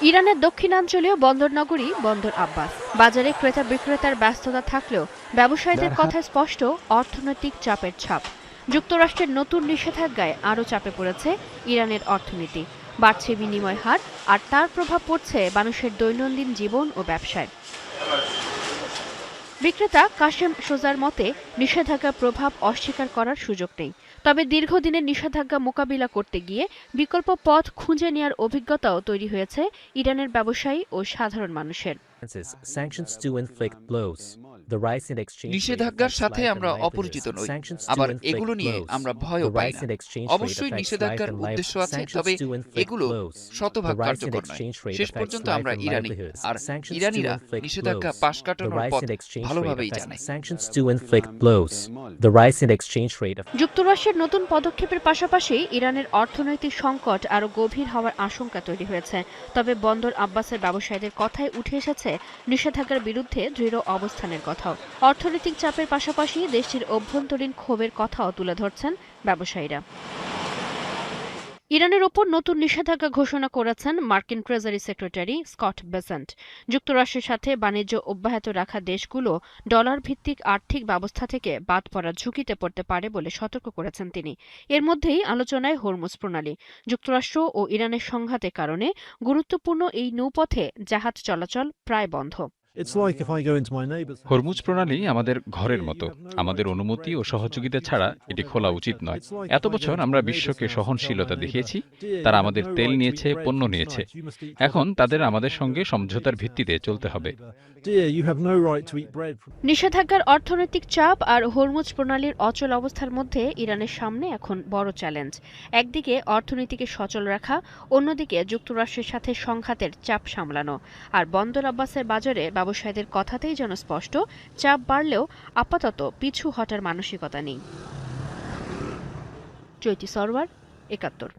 ইরানের দক্ষিণাঞ্চলীয় বন্দরনগরী বন্দর আব্বাস। বাজারে ক্রেতা বিক্রেতার ব্যস্ততা থাকলেও ব্যবসায়ীদের কথায় স্পষ্ট অর্থনৈতিক চাপের ছাপ। যুক্তরাষ্ট্রের নতুন নিষেধাজ্ঞায় আরও চাপে পড়েছে ইরানের অর্থনীতি। বাড়ছে বিনিময় হার, আর তার প্রভাব পড়ছে মানুষের দৈনন্দিন জীবন ও ব্যবসায়। বিক্রেতা কাশেম সোজার মতে, নিষেধাজ্ঞার প্রভাব অস্বীকার করার সুযোগ নেই। তবে দীর্ঘদিনের নিষেধাজ্ঞা মোকাবিলা করতে গিয়ে বিকল্প পথ খুঁজে নেওয়ার অভিজ্ঞতাও তৈরি হয়েছে ইরানের ব্যবসায়ী ও সাধারণ মানুষের। নিষেধাজ্ঞার সাথে আমরা অপরিচিত নই, আবার এগুলো নিয়ে আমরা ভয়ও পাই না। অবশ্যই নিষেধাজ্ঞার উদ্দেশ্য আছে, তবে এগুলো শতভাগ কার্যকর নয়। শেষ পর্যন্ত আমরা ইরানি, আর ইরানিরা নিষেধাজ্ঞা পাশ কাটানোর পথ ভালোভাবেই জানে। যুক্তরাষ্ট্রের নতুন পদক্ষেপের পাশাপাশি ইরানের অর্থনৈতিক সংকট আরও গভীর হওয়ার আশঙ্কা তৈরি হয়েছে। তবে বন্দর আব্বাসের ব্যবসায়ীদের কথায় উঠে এসেছে নিষেধাজ্ঞার বিরুদ্ধে দৃঢ় অবস্থানের কথাও। অর্থনৈতিক চাপের পাশাপাশি দেশটির অভ্যন্তরীণ ক্ষোভের কথাও তুলে ধরছেন ব্যবসায়ীরা। ইরানের ওপর নতুন নিষেধাজ্ঞা ঘোষণা করেছেন মার্কিন ট্রেজারি সেক্রেটারি স্কট বেসেন্ট। যুক্তরাষ্ট্রের সাথে বাণিজ্য অব্যাহত রাখা দেশগুলো ডলার ভিত্তিক আর্থিক ব্যবস্থা থেকে বাদ পড়ার ঝুঁকিতে পড়তে পারে বলে সতর্ক করেছেন তিনি। এর মধ্যেই আলোচনায় হরমুজ প্রণালী। যুক্তরাষ্ট্র ও ইরানের সংঘাতের কারণে গুরুত্বপূর্ণ এই নৌপথে জাহাজ চলাচল প্রায় বন্ধ। হরমুজ প্রণালী আমাদের ঘরের মতো। আমাদের অনুমতি ও সহযোগিতা ছাড়া এটি খোলা উচিত নয়। এত বছর আমরা বিশ্বকে সহনশীলতা দেখিয়েছি, তারা আমাদের তেল নিয়েছে, পণ্য নিয়েছে। এখন তাদের আমাদের সঙ্গে সমঝোতার ভিত্তিতে চলতে হবে। নিষেধাজ্ঞার অর্থনৈতিক চাপ আর হরমুজ প্রণালীর অচল অবস্থার মধ্যে ইরানের সামনে এখন বড় চ্যালেঞ্জ। একদিকে অর্থনীতিকে সচল রাখা, অন্যদিকে যুক্তরাষ্ট্রের সাথে সংঘাতের চাপ সামলানো। আর বন্দর আব্বাসের বাজারে ব্যবসায়ীদের কথাতেই যেন স্পষ্ট, চাপ বাড়লেও আপাতত পিছু হটার মানসিকতা নেই। চৈতি সরওয়ার, ৭১।